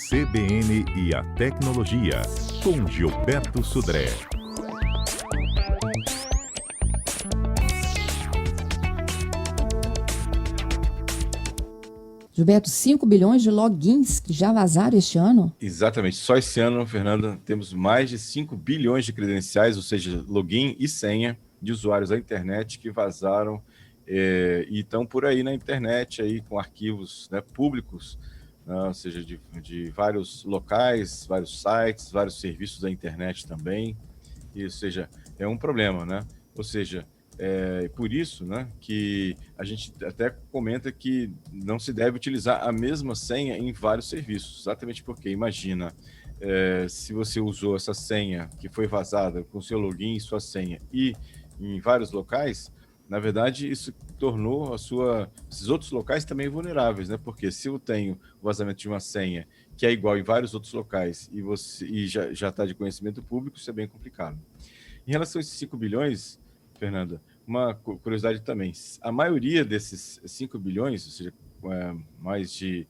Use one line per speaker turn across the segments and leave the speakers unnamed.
CBN e a Tecnologia, com Gilberto Sudré.
Gilberto, 5 bilhões de logins que já vazaram este ano?
Exatamente. Só esse ano, Fernanda, temos mais de 5 bilhões de credenciais, ou seja, login e senha de usuários da internet que vazaram e estão por aí na internet aí com arquivos, né, públicos, né, ou seja, de vários locais, vários sites, vários serviços da internet também. E, ou seja, é um problema, né? Ou seja, por isso, né, que a gente até comenta que não se deve utilizar a mesma senha em vários serviços, exatamente porque, imagina, se você usou essa senha que foi vazada com seu login e sua senha e em vários locais, na verdade, isso tornou esses outros locais também vulneráveis, né? Porque se eu tenho o vazamento de uma senha que é igual em vários outros locais e já está de conhecimento público, isso é bem complicado. Em relação a esses 5 bilhões, Fernanda, uma curiosidade também, a maioria desses 5 bilhões, ou seja, mais de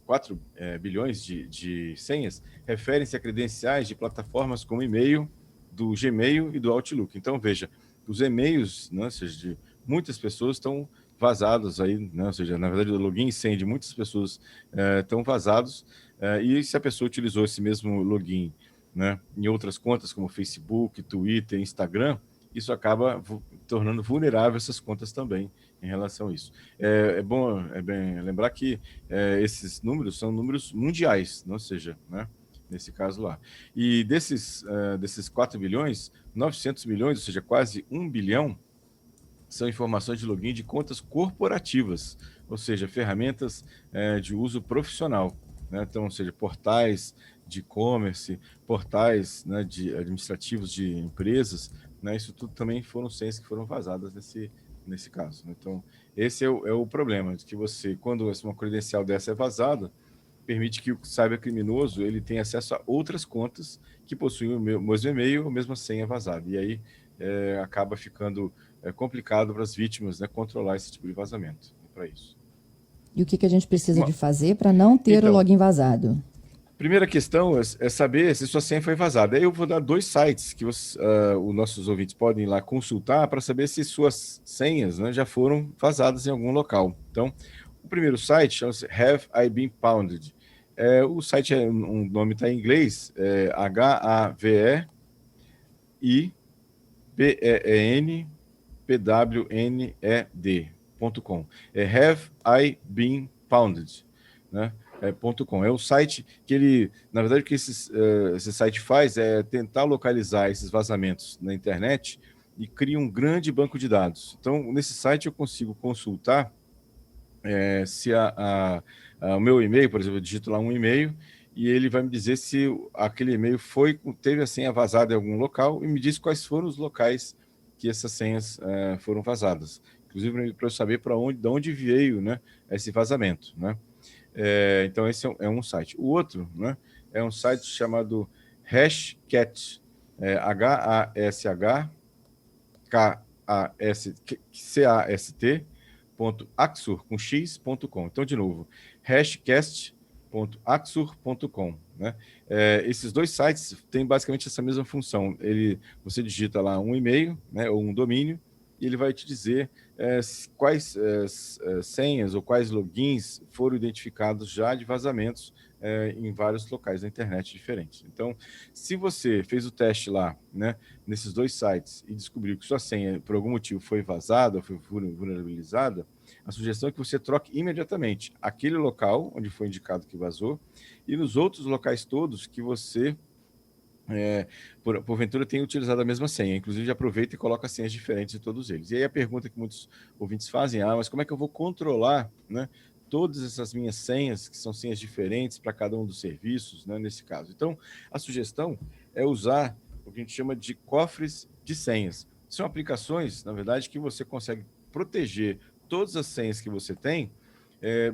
4 bilhões de senhas, referem-se a credenciais de plataformas como e-mail, do Gmail e do Outlook. Então, veja, os e-mails, né, ou seja, de muitas pessoas estão vazados aí, né, ou seja, na verdade, o login e senha de muitas pessoas estão vazados, e se a pessoa utilizou esse mesmo login, né, em outras contas como Facebook, Twitter, Instagram, isso acaba tornando vulnerável essas contas também em relação a isso. É bem lembrar que esses números são números mundiais, ou seja, né, nesse caso lá. E desses 4 bilhões, 900 milhões, ou seja, quase 1 bilhão, são informações de login de contas corporativas, ou seja, ferramentas de uso profissional, né? Então, ou seja, portais de e-commerce, portais, né, administrativos de empresas, né? Isso tudo também foram senhas que foram vazadas nesse caso. Então, esse é o problema, de que você, quando uma credencial dessa é vazada, permite que o cybercriminoso ele tenha acesso a outras contas que possuem o mesmo e-mail ou a mesma senha vazada. E aí acaba ficando complicado para as vítimas, né, controlar esse tipo de vazamento. Para isso.
E o que a gente precisa de fazer para não ter o login vazado?
Primeira questão é saber se sua senha foi vazada. Aí eu vou dar 2 sites que os nossos ouvintes podem ir lá consultar para saber se suas senhas, né, já foram vazadas em algum local. Então, o primeiro site chama-se Have I Been Pounded? O site, o nome está em inglês, HAVEBENPWNED.com. Have I Been Pounded, né? .com. É um site que ele, na verdade, o que esse site faz é tentar localizar esses vazamentos na internet e cria um grande banco de dados. Então, nesse site eu consigo consultar se o meu e-mail, por exemplo, eu digito lá um e-mail e ele vai me dizer se aquele e-mail teve a senha vazada em algum local e me diz quais foram os locais que essas senhas foram vazadas. Inclusive, para eu saber de onde veio, né, esse vazamento, né? Então, esse é um site. O outro, né, é um site chamado Hashcat, hashcast.axur.com. Então, de novo, hashcast.axur.com, né? Esses 2 sites têm basicamente essa mesma função. Você digita lá um e-mail, né, ou um domínio, e ele vai te dizer quais senhas ou quais logins foram identificados já de vazamentos em vários locais da internet diferentes. Então, se você fez o teste lá, né, nesses 2 sites e descobriu que sua senha, por algum motivo, foi vazada, foi vulnerabilizada, a sugestão é que você troque imediatamente aquele local onde foi indicado que vazou e nos outros locais todos que você porventura tem utilizado a mesma senha, inclusive aproveita e coloca senhas diferentes em todos eles. E aí a pergunta que muitos ouvintes fazem, mas como é que eu vou controlar, né, todas essas minhas senhas, que são senhas diferentes para cada um dos serviços, né, nesse caso? Então, a sugestão é usar o que a gente chama de cofres de senhas. São aplicações, na verdade, que você consegue proteger todas as senhas que você tem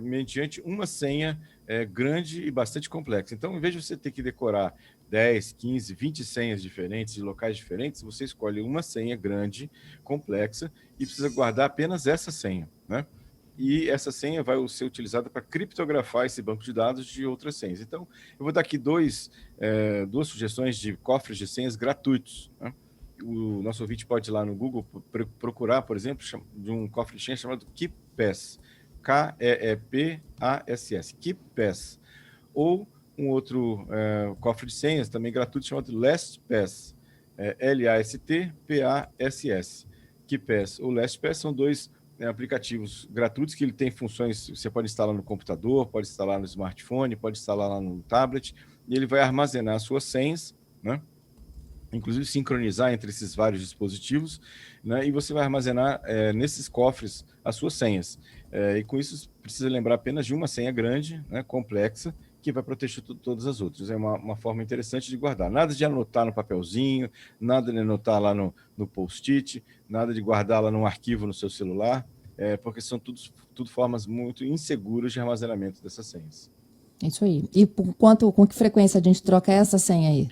mediante uma senha grande e bastante complexa. Então, em vez de você ter que decorar 10, 15, 20 senhas diferentes de locais diferentes, você escolhe uma senha grande, complexa, e precisa guardar apenas essa senha, né? e essa senha vai ser utilizada para criptografar esse banco de dados de outras senhas. Então, eu vou dar aqui duas sugestões de cofres de senhas gratuitos, né? O nosso ouvinte pode ir lá no Google procurar, por exemplo, de um cofre de senha chamado KeePass, KeePass, KeePass, ou um outro cofre de senhas também gratuito chamado LastPass, LASTPASS. KeePass ou LastPass são dois aplicativos gratuitos que ele tem funções, você pode instalar no computador, pode instalar no smartphone, pode instalar lá no tablet, e ele vai armazenar as suas senhas, né? Inclusive sincronizar entre esses vários dispositivos, né? E você vai armazenar nesses cofres as suas senhas. E com isso, precisa lembrar apenas de uma senha grande, né, complexa, que vai proteger todas as outras. É uma forma interessante de guardar. Nada de anotar no papelzinho, nada de anotar lá no post-it, nada de guardar lá num arquivo no seu celular, porque são tudo formas muito inseguras de armazenamento dessas senhas.
Isso aí. E com que frequência a gente troca essa senha aí?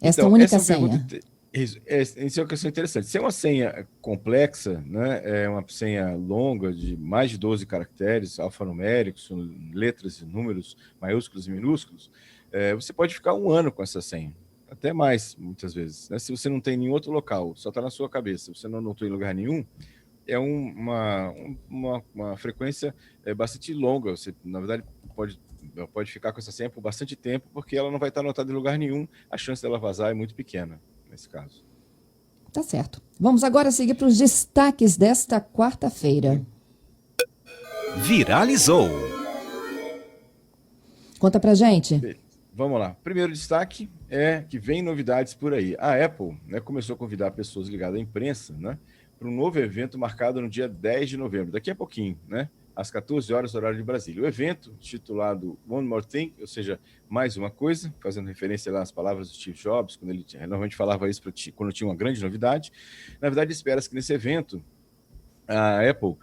Essa única senha?
Isso é uma questão interessante. Se é uma senha complexa, né, é uma senha longa, de mais de 12 caracteres, alfanuméricos, letras e números maiúsculos e minúsculos, você pode ficar 1 ano com essa senha, até mais, muitas vezes, né? Se você não tem em nenhum outro local, só está na sua cabeça, você não anotou em lugar nenhum, é uma frequência bastante longa. Você, na verdade, pode ficar com essa senha por bastante tempo, porque ela não vai estar anotada em lugar nenhum, a chance dela vazar é muito pequena. Nesse caso.
Tá certo. Vamos agora seguir para os destaques desta quarta-feira.
Viralizou.
Conta pra gente.
Vamos lá. Primeiro destaque é que vem novidades por aí. A Apple, né, começou a convidar pessoas ligadas à imprensa, né, para um novo evento marcado no dia 10 de novembro, daqui a pouquinho, né, às 14 horas, horário de Brasília. O evento, titulado One More Thing, ou seja, mais uma coisa, fazendo referência lá às palavras do Steve Jobs, quando ele normalmente falava isso quando tinha uma grande novidade. Na verdade, espera-se que nesse evento a Apple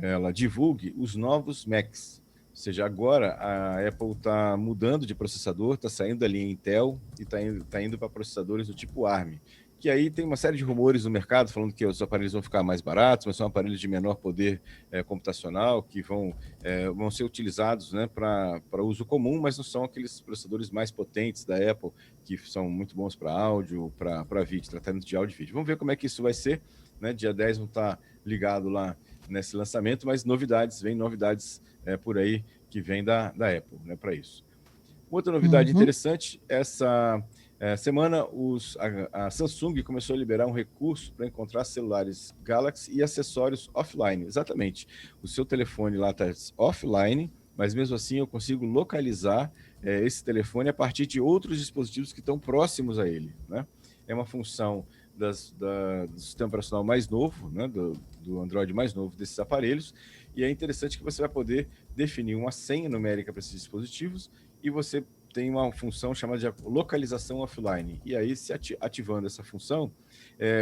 ela divulgue os novos Macs. Ou seja, agora a Apple está mudando de processador, está saindo da linha Intel e está indo para processadores do tipo ARM. Que aí tem uma série de rumores no mercado falando que os aparelhos vão ficar mais baratos, mas são aparelhos de menor poder computacional, que vão ser utilizados, né, para uso comum, mas não são aqueles processadores mais potentes da Apple, que são muito bons para áudio, para vídeo, tratamento de áudio e vídeo. Vamos ver como é que isso vai ser, né? Dia 10 vão estar ligado lá nesse lançamento, mas vem novidades por aí que vem da Apple, né, para isso. Outra novidade interessante, essa semana a Samsung começou a liberar um recurso para encontrar celulares Galaxy e acessórios offline. Exatamente. O seu telefone lá está offline, mas mesmo assim eu consigo localizar esse telefone a partir de outros dispositivos que estão próximos a ele, né? É uma função do sistema operacional mais novo, né, do Android mais novo desses aparelhos, e é interessante que você vai poder definir uma senha numérica para esses dispositivos e você tem uma função chamada de localização offline. E aí, se ativando essa função,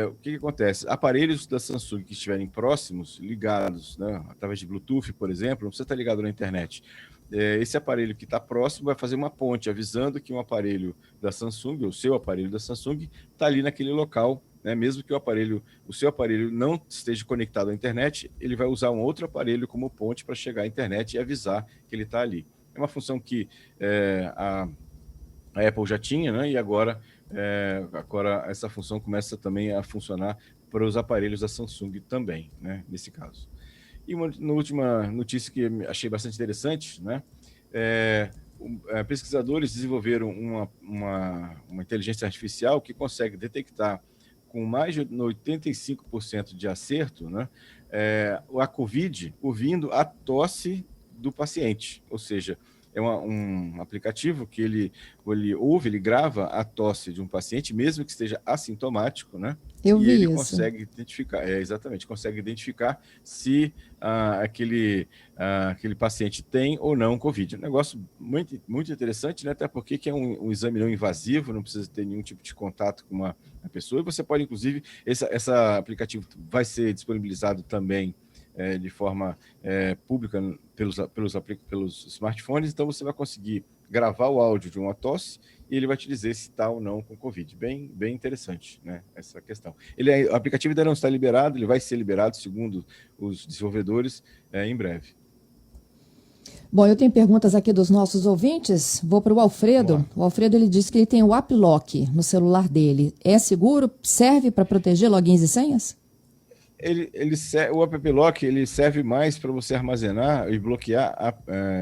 o que acontece? Aparelhos da Samsung que estiverem próximos, ligados, né, através de Bluetooth, por exemplo, não precisa estar ligado na internet. Esse aparelho que está próximo vai fazer uma ponte, avisando que um aparelho da Samsung, ou o seu aparelho da Samsung, está ali naquele local, né? Mesmo que o seu aparelho não esteja conectado à internet, ele vai usar um outro aparelho como ponte para chegar à internet e avisar que ele está ali. É uma função que a Apple já tinha, né? E agora essa função começa também a funcionar para os aparelhos da Samsung também, né? Nesse caso. E uma última notícia que achei bastante interessante, né? Pesquisadores desenvolveram uma inteligência artificial que consegue detectar com mais de 85% de acerto, né, a COVID ouvindo a tosse do paciente. Ou seja, é um aplicativo que ele grava a tosse de um paciente, mesmo que esteja assintomático, né?
Eu vi isso.
Consegue identificar, consegue identificar se aquele paciente tem ou não Covid. Um negócio muito, muito interessante, né? Até porque é um exame não invasivo, não precisa ter nenhum tipo de contato com uma pessoa, e você pode, inclusive, esse aplicativo vai ser disponibilizado também de forma pública pelos smartphones, então você vai conseguir gravar o áudio de uma tosse e ele vai te dizer se está ou não com Covid. Bem interessante, né, essa questão. O aplicativo ainda não está liberado, ele vai ser liberado, segundo os desenvolvedores, em breve.
Bom, eu tenho perguntas aqui dos nossos ouvintes. Vou para o Alfredo. O Alfredo ele disse que ele tem o AppLock no celular dele. É seguro? Serve para proteger logins e senhas?
O AppLock ele serve mais para você armazenar e bloquear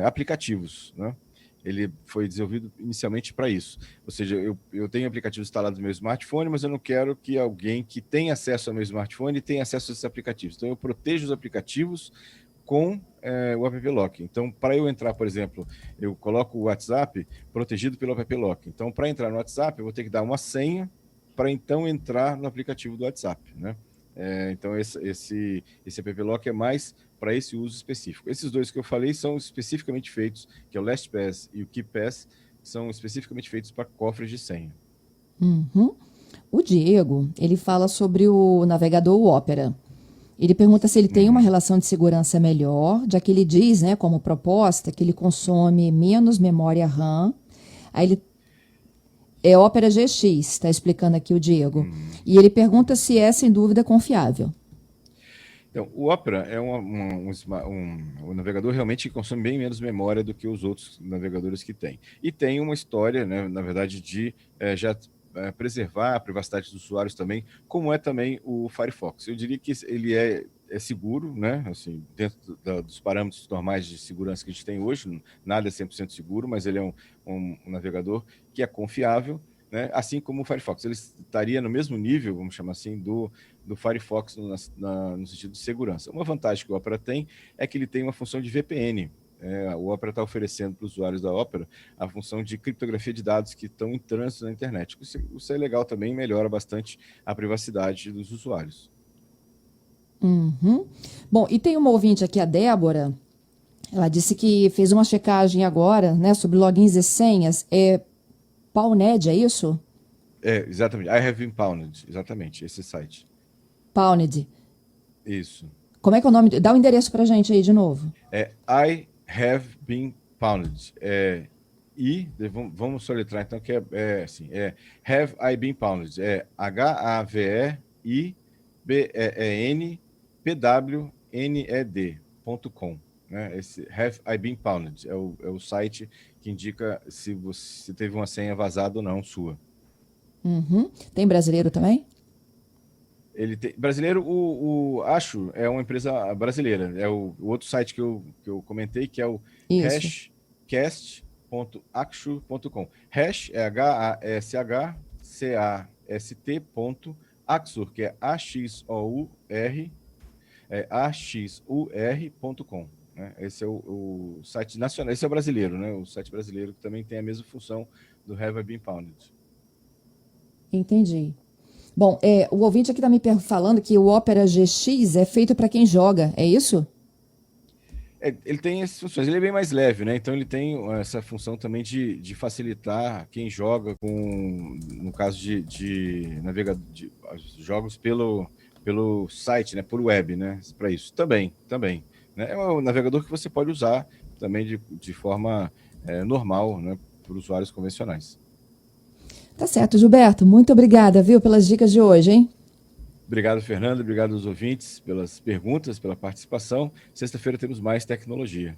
aplicativos, né? Ele foi desenvolvido inicialmente para isso. Ou seja, eu tenho aplicativos instalados no meu smartphone, mas eu não quero que alguém que tem acesso ao meu smartphone tenha acesso a esses aplicativos. Então, eu protejo os aplicativos com o AppLock. Então, para eu entrar, por exemplo, eu coloco o WhatsApp protegido pelo AppLock. Então, para entrar no WhatsApp, eu vou ter que dar uma senha para então entrar no aplicativo do WhatsApp, né? Então, esse AppLock é mais para esse uso específico. Esses dois que eu falei são especificamente feitos, que é o LastPass e o KeePass, são especificamente feitos para cofres de senha.
Uhum. O Diego, ele fala sobre o navegador Opera. Ele pergunta se ele tem uma relação de segurança melhor, já que ele diz, né, como proposta, que ele consome menos memória RAM. Aí ele é Opera GX, está explicando aqui o Diego. E ele pergunta se é, sem dúvida, confiável.
Então, o Opera é um navegador realmente que consome bem menos memória do que os outros navegadores que tem. E tem uma história, né, na verdade, de preservar a privacidade dos usuários também, como é também o Firefox. Eu diria que ele é seguro, né? Assim, dentro dos parâmetros normais de segurança que a gente tem hoje, nada é 100% seguro, mas ele é um navegador que é confiável, né? Assim como o Firefox. Ele estaria no mesmo nível, vamos chamar assim, do Firefox no sentido de segurança. Uma vantagem que o Opera tem é que ele tem uma função de VPN. O Opera está oferecendo para os usuários da Opera a função de criptografia de dados que estão em trânsito na internet. Isso é legal também, melhora bastante a privacidade dos usuários.
Uhum. Bom, e tem uma ouvinte aqui, a Débora. Ela disse que fez uma checagem agora, né, sobre logins e senhas. É Pwned, é isso?
Exatamente. I have been pwned, exatamente, esse site.
Pwned.
Isso.
Como é que é o nome? Dá o endereço para a gente aí de novo.
I have been pwned. Vamos soletrar então, que assim, have I been pwned. HAVEIBENPWNED.com. Né? Esse Have I Been Pwned é o site que indica se você teve uma senha vazada ou não sua.
Uhum. Tem brasileiro também?
Brasileiro, o Acho é uma empresa brasileira. É o outro site que eu comentei, que é o hashcast.axur.com. Hash é HASHCAST.axur, que é AXUR.com. Né? Esse é o site nacional, esse é o brasileiro, né? O site brasileiro que também tem a mesma função do Have I Been Pwned.
Entendi. Bom, o ouvinte aqui está me falando que o Opera GX é feito para quem joga, é isso?
Ele tem essas funções, ele é bem mais leve, né? Então ele tem essa função também de facilitar quem joga no caso de navegador, de jogos pelo site, né? Por web, né? Para isso. Também. Né? É um navegador que você pode usar também de forma normal, né? Por usuários convencionais.
Tá certo, Gilberto. Muito obrigada, viu, pelas dicas de hoje, hein?
Obrigado, Fernando. Obrigado aos ouvintes pelas perguntas, pela participação. Sexta-feira temos mais tecnologia.